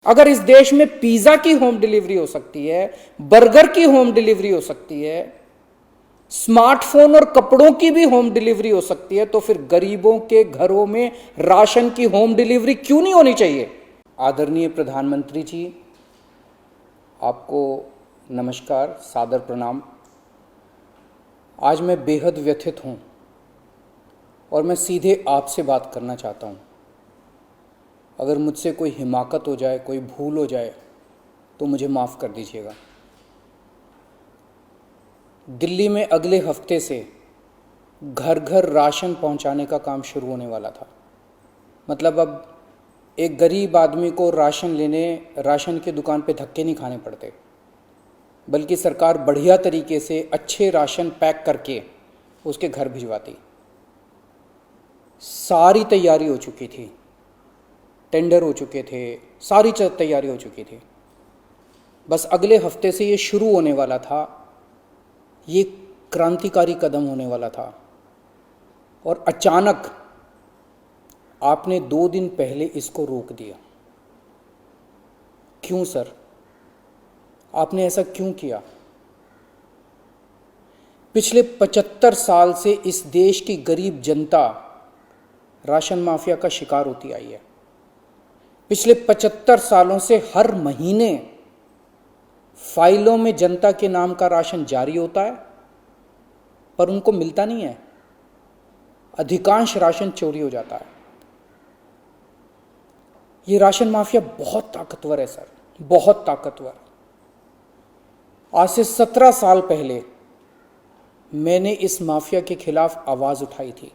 अगर इस देश में पिज्जा की होम डिलीवरी हो सकती है, बर्गर की होम डिलीवरी हो सकती है, स्मार्टफोन और कपड़ों की भी होम डिलीवरी हो सकती है, तो फिर गरीबों के घरों में राशन की होम डिलीवरी क्यों नहीं होनी चाहिए? आदरणीय प्रधानमंत्री जी, आपको नमस्कार, सादर प्रणाम। आज मैं बेहद व्यथित हूं और मैं सीधे आपसे बात करना चाहता हूं। अगर मुझसे कोई हिमाकत हो जाए, कोई भूल हो जाए, तो मुझे माफ़ कर दीजिएगा। दिल्ली में अगले हफ्ते से घर घर राशन पहुंचाने का काम शुरू होने वाला था। मतलब अब एक गरीब आदमी को राशन की दुकान पे धक्के नहीं खाने पड़ते, बल्कि सरकार बढ़िया तरीके से अच्छे राशन पैक करके उसके घर भिजवाती। सारी तैयारी हो चुकी थी, टेंडर हो चुके थे, सारी तैयारी हो चुकी थी। बस अगले हफ्ते से ये शुरू होने वाला था। ये क्रांतिकारी कदम होने वाला था और अचानक आपने 2 दिन पहले इसको रोक दिया। क्यों सर? आपने ऐसा क्यों किया? पिछले 75 साल से इस देश की गरीब जनता राशन माफिया का शिकार होती आई है। पिछले 75 सालों से हर महीने फाइलों में जनता के नाम का राशन जारी होता है, पर उनको मिलता नहीं है। अधिकांश राशन चोरी हो जाता है। ये राशन माफिया बहुत ताकतवर है सर, बहुत ताकतवर। आज से 17 साल पहले मैंने इस माफिया के खिलाफ आवाज उठाई थी,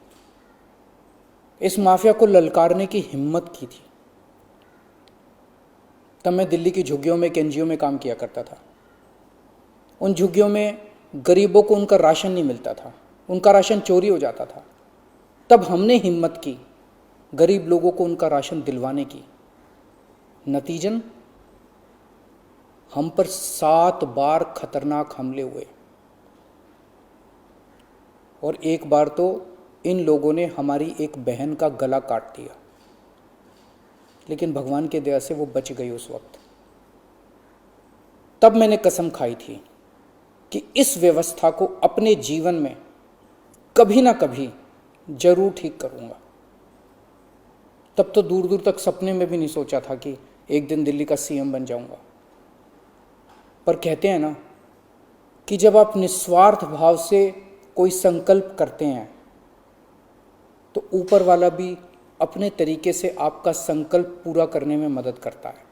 इस माफिया को ललकारने की हिम्मत की थी। तब मैं दिल्ली की झुग्गियों में, एक एनजीओ में काम किया करता था। उन झुग्गियों में गरीबों को उनका राशन नहीं मिलता था, उनका राशन चोरी हो जाता था। तब हमने हिम्मत की गरीब लोगों को उनका राशन दिलवाने की। नतीजन हम पर 7 बार खतरनाक हमले हुए और एक बार तो इन लोगों ने हमारी एक बहन का गला काट दिया, लेकिन भगवान की दया से वो बच गई उस वक्त। तब मैंने कसम खाई थी कि इस व्यवस्था को अपने जीवन में कभी ना कभी जरूर ठीक करूंगा। तब तो दूर दूर तक सपने में भी नहीं सोचा था कि एक दिन दिल्ली का सीएम बन जाऊंगा। पर कहते हैं ना कि जब आप निस्वार्थ भाव से कोई संकल्प करते हैं तो ऊपर वाला भी अपने तरीके से आपका संकल्प पूरा करने में मदद करता है।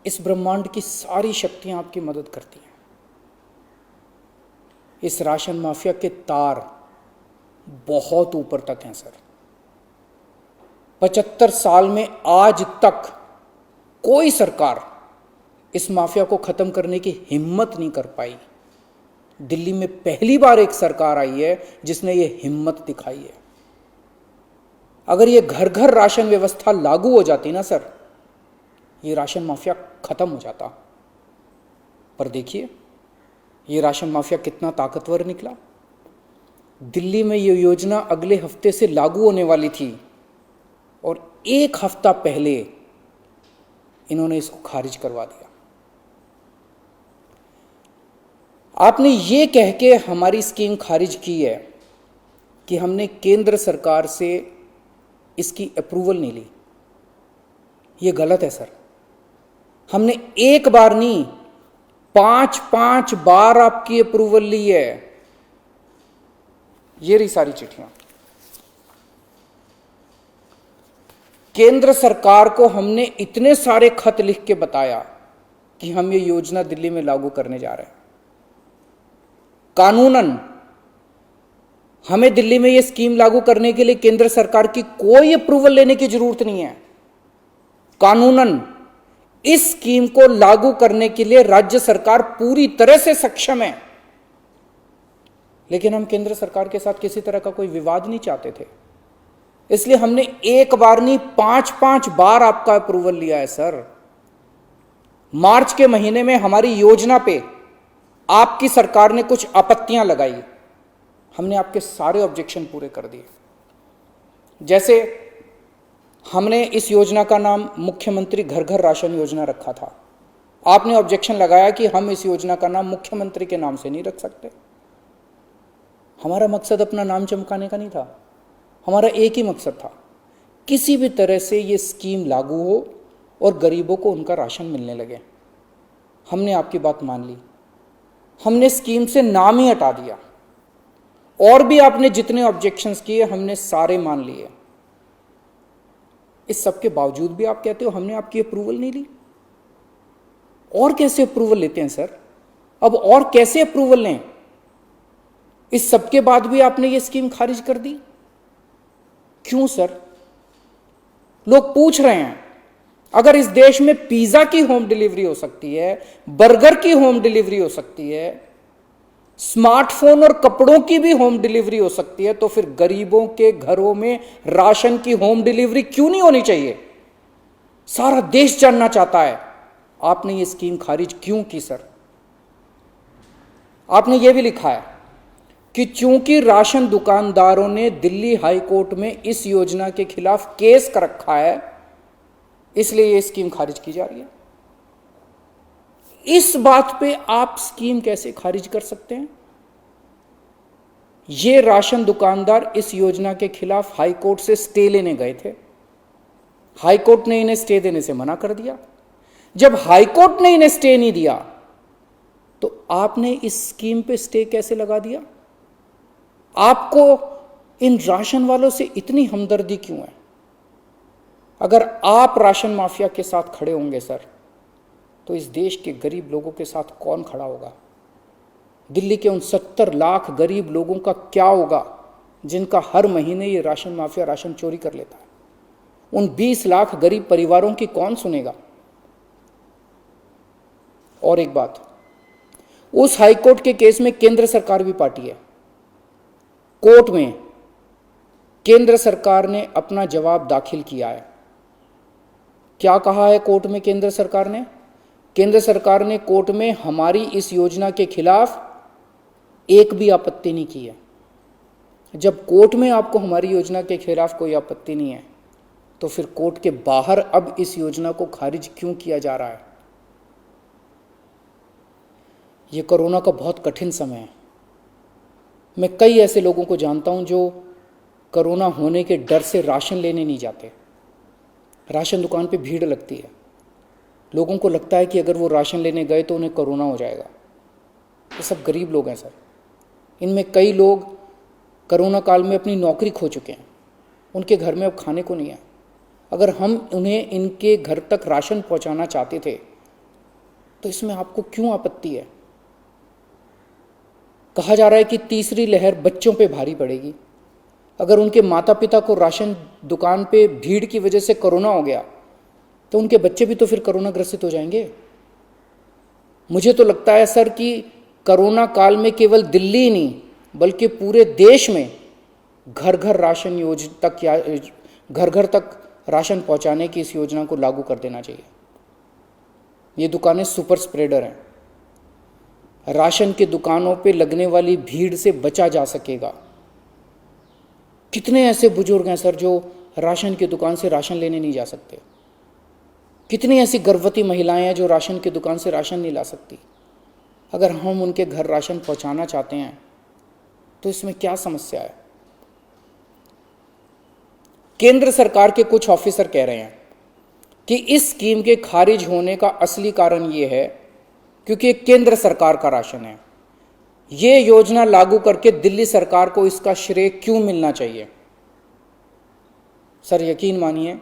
इस ब्रह्मांड की सारी शक्तियां आपकी मदद करती हैं। इस राशन माफिया के तार बहुत ऊपर तक हैं सर। 75 साल में आज तक कोई सरकार इस माफिया को खत्म करने की हिम्मत नहीं कर पाई। दिल्ली में पहली बार एक सरकार आई है जिसने ये हिम्मत दिखाई है। अगर ये घर घर राशन व्यवस्था लागू हो जाती ना सर, ये राशन माफिया खत्म हो जाता। पर देखिए ये राशन माफिया कितना ताकतवर निकला। दिल्ली में ये योजना अगले हफ्ते से लागू होने वाली थी और 1 हफ्ता पहले इन्होंने इसको खारिज करवा दिया। आपने ये कह के हमारी स्कीम खारिज की है कि हमने केंद्र सरकार से इसकी अप्रूवल नहीं ली। ये गलत है सर। हमने एक बार नहीं, 5 बार आपकी अप्रूवल ली है। ये रही सारी चिट्ठियां। केंद्र सरकार को हमने इतने सारे खत लिख के बताया कि हम ये योजना दिल्ली में लागू करने जा रहे हैं। कानूनन हमें दिल्ली में ये स्कीम लागू करने के लिए केंद्र सरकार की कोई अप्रूवल लेने की जरूरत नहीं है। कानूनन इस स्कीम को लागू करने के लिए राज्य सरकार पूरी तरह से सक्षम है। लेकिन हम केंद्र सरकार के साथ किसी तरह का कोई विवाद नहीं चाहते थे, इसलिए हमने एक बार नहीं 5 बार आपका अप्रूवल लिया है सर। मार्च के महीने में हमारी योजना पे आपकी सरकार ने कुछ आपत्तियां लगाई, हमने आपके सारे ऑब्जेक्शन पूरे कर दिए। जैसे हमने इस योजना का नाम मुख्यमंत्री घर घर राशन योजना रखा था। आपने ऑब्जेक्शन लगाया कि हम इस योजना का नाम मुख्यमंत्री के नाम से नहीं रख सकते। हमारा मकसद अपना नाम चमकाने का नहीं था, हमारा एक ही मकसद था, किसी भी तरह से ये स्कीम लागू हो और गरीबों को उनका राशन मिलने लगे। हमने आपकी बात मान ली, हमने स्कीम से नाम ही हटा दिया, और भी आपने जितने ऑब्जेक्शंस किए हमने सारे मान लिए। इस सब के बावजूद भी आप कहते हो हमने आपकी अप्रूवल नहीं ली। और कैसे अप्रूवल लेते हैं सर? अब और कैसे अप्रूवल लें? इस सब के बाद भी आपने ये स्कीम खारिज कर दी, क्यों सर? लोग पूछ रहे हैं, अगर इस देश में पिज्जा की होम डिलीवरी हो सकती है, बर्गर की होम डिलीवरी हो सकती है, स्मार्टफोन और कपड़ों की भी होम डिलीवरी हो सकती है, तो फिर गरीबों के घरों में राशन की होम डिलीवरी क्यों नहीं होनी चाहिए? सारा देश जानना चाहता है आपने ये स्कीम खारिज क्यों की सर? आपने ये भी लिखा है कि चूंकि राशन दुकानदारों ने दिल्ली हाई कोर्ट में इस योजना के खिलाफ केस कर रखा है, इसलिए ये स्कीम खारिज की जा रही है। इस बात पे आप स्कीम कैसे खारिज कर सकते हैं? ये राशन दुकानदार इस योजना के खिलाफ हाई कोर्ट से स्टे लेने गए थे, हाई कोर्ट ने इन्हें स्टे देने से मना कर दिया। जब हाई कोर्ट ने इन्हें स्टे नहीं दिया तो आपने इस स्कीम पे स्टे कैसे लगा दिया? आपको इन राशन वालों से इतनी हमदर्दी क्यों है? अगर आप राशन माफिया के साथ खड़े होंगे सर, तो इस देश के गरीब लोगों के साथ कौन खड़ा होगा? दिल्ली के उन 70 लाख गरीब लोगों का क्या होगा जिनका हर महीने ये राशन माफिया राशन चोरी कर लेता है? उन 20 लाख गरीब परिवारों की कौन सुनेगा? और एक बात, उस हाईकोर्ट के केस में केंद्र सरकार भी पार्टी है। कोर्ट में केंद्र सरकार ने अपना जवाब दाखिल किया है। क्या कहा है कोर्ट में केंद्र सरकार ने? केंद्र सरकार ने कोर्ट में हमारी इस योजना के खिलाफ एक भी आपत्ति नहीं की है। जब कोर्ट में आपको हमारी योजना के खिलाफ कोई आपत्ति नहीं है, तो फिर कोर्ट के बाहर अब इस योजना को खारिज क्यों किया जा रहा है? ये कोरोना का बहुत कठिन समय है। मैं कई ऐसे लोगों को जानता हूं जो कोरोना होने के डर से राशन लेने नहीं जाते। राशन दुकान पे भीड़ लगती है, लोगों को लगता है कि अगर वो राशन लेने गए तो उन्हें कोरोना हो जाएगा। ये सब गरीब लोग हैं सर। इनमें कई लोग कोरोना काल में अपनी नौकरी खो चुके हैं, उनके घर में अब खाने को नहीं है। अगर हम उन्हें इनके घर तक राशन पहुंचाना चाहते थे तो इसमें आपको क्यों आपत्ति है? कहा जा रहा है कि तीसरी लहर बच्चों पे भारी पड़ेगी। अगर उनके माता पिता को राशन दुकान पे भीड़ की वजह से कोरोना हो गया तो उनके बच्चे भी तो फिर कोरोना ग्रसित हो जाएंगे। मुझे तो लगता है सर कि कोरोना काल में केवल दिल्ली ही नहीं बल्कि पूरे देश में घर घर राशन योजना तक या घर घर तक राशन पहुंचाने की इस योजना को लागू कर देना चाहिए। ये दुकानें सुपर स्प्रेडर हैं। राशन की दुकानों पे लगने वाली भीड़ से बचा जा सकेगा। कितने ऐसे बुजुर्ग हैं सर जो राशन की दुकान से राशन लेने नहीं जा सकते? कितनी ऐसी गर्भवती महिलाएं हैं जो राशन की दुकान से राशन नहीं ला सकती? अगर हम उनके घर राशन पहुंचाना चाहते हैं तो इसमें क्या समस्या है? केंद्र सरकार के कुछ ऑफिसर कह रहे हैं कि इस स्कीम के खारिज होने का असली कारण यह है क्योंकि केंद्र सरकार का राशन है। यह योजना लागू करके दिल्ली सरकार को इसका श्रेय क्यों मिलना चाहिए? सर यकीन मानिए,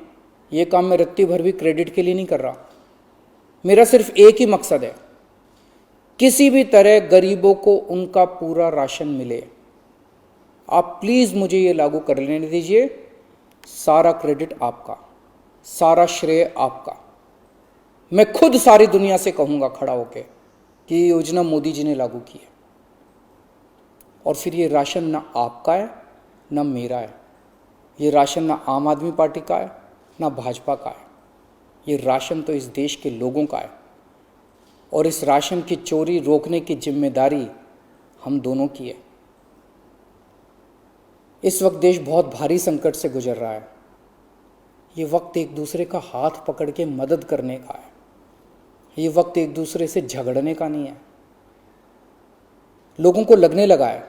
यह काम मैं रत्ती भर भी क्रेडिट के लिए नहीं कर रहा। मेरा सिर्फ एक ही मकसद है, किसी भी तरह गरीबों को उनका पूरा राशन मिले। आप प्लीज मुझे यह लागू कर लेने दीजिए। सारा क्रेडिट आपका, सारा श्रेय आपका। मैं खुद सारी दुनिया से कहूंगा खड़ा होकर कि ये योजना मोदी जी ने लागू की है। और फिर ये राशन ना आपका है ना मेरा है। ये राशन ना आम आदमी पार्टी का है ना भाजपा का है। ये राशन तो इस देश के लोगों का है और इस राशन की चोरी रोकने की जिम्मेदारी हम दोनों की है। इस वक्त देश बहुत भारी संकट से गुजर रहा है। ये वक्त एक दूसरे का हाथ पकड़ के मदद करने का है। ये वक्त एक दूसरे से झगड़ने का नहीं है। लोगों को लगने लगा है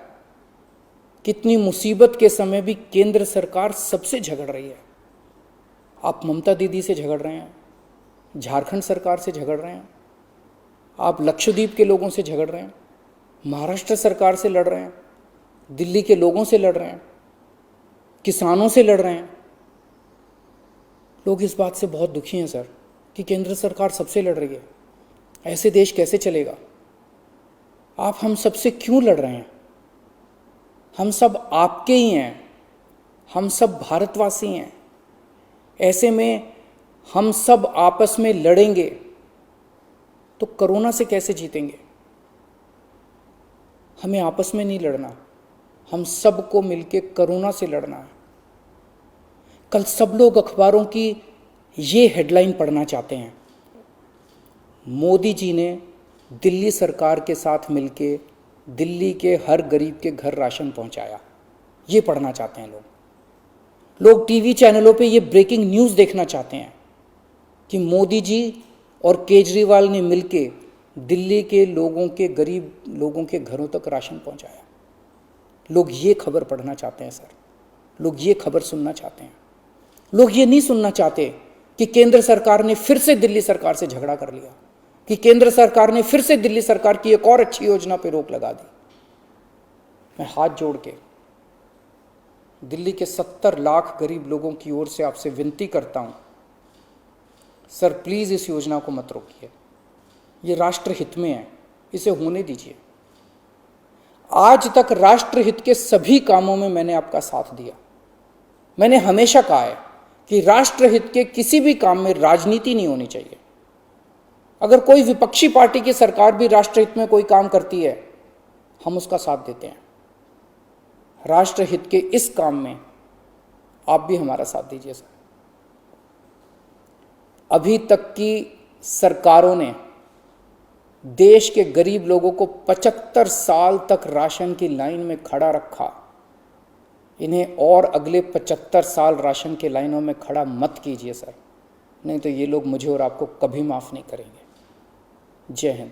कितनी मुसीबत के समय भी केंद्र सरकार सबसे झगड़ रही है। आप ममता दीदी से झगड़ रहे हैं, झारखंड सरकार से झगड़ रहे हैं, आप लक्षद्वीप के लोगों से झगड़ रहे हैं, महाराष्ट्र सरकार से लड़ रहे हैं, दिल्ली के लोगों से लड़ रहे हैं, किसानों से लड़ रहे हैं। लोग इस बात से बहुत दुखी हैं सर कि केंद्र सरकार सबसे लड़ रही है। ऐसे देश कैसे चलेगा? आप हम सबसे क्यों लड़ रहे हैं? हम सब आपके ही हैं, हम सब भारतवासी हैं। ऐसे में हम सब आपस में लड़ेंगे तो कोरोना से कैसे जीतेंगे? हमें आपस में नहीं लड़ना, हम सबको मिलके कोरोना से लड़ना है। कल सब लोग अखबारों की ये हेडलाइन पढ़ना चाहते हैं, मोदी जी ने दिल्ली सरकार के साथ मिलके दिल्ली के हर गरीब के घर राशन पहुंचाया। ये पढ़ना चाहते हैं लोग टीवी चैनलों पे ये ब्रेकिंग न्यूज़ देखना चाहते हैं कि मोदी जी और केजरीवाल ने मिलके दिल्ली के लोगों के गरीब लोगों के घरों तक राशन पहुंचाया। लोग ये खबर पढ़ना चाहते हैं सर, लोग ये खबर सुनना चाहते हैं। लोग ये नहीं सुनना चाहते कि केंद्र सरकार ने फिर से दिल्ली सरकार से झगड़ा कर लिया, कि केंद्र सरकार ने फिर से दिल्ली सरकार की एक और अच्छी योजना पर रोक लगा दी। मैं हाथ जोड़ के दिल्ली के 70 लाख गरीब लोगों की ओर से आपसे विनती करता हूं, सर प्लीज इस योजना को मत रोकिए। ये राष्ट्र हित में है, इसे होने दीजिए। आज तक राष्ट्र हित के सभी कामों में मैंने आपका साथ दिया। मैंने हमेशा कहा है कि राष्ट्र हित के किसी भी काम में राजनीति नहीं होनी चाहिए। अगर कोई विपक्षी पार्टी की सरकार भी राष्ट्रहित में कोई काम करती है, हम उसका साथ देते हैं। राष्ट्रहित के इस काम में आप भी हमारा साथ दीजिए सर। अभी तक की सरकारों ने देश के गरीब लोगों को 75 साल तक राशन की लाइन में खड़ा रखा। इन्हें और अगले 75 साल राशन की लाइनों में खड़ा मत कीजिए सर, नहीं तो ये लोग मुझे और आपको कभी माफ नहीं करेंगे। जय हिंद।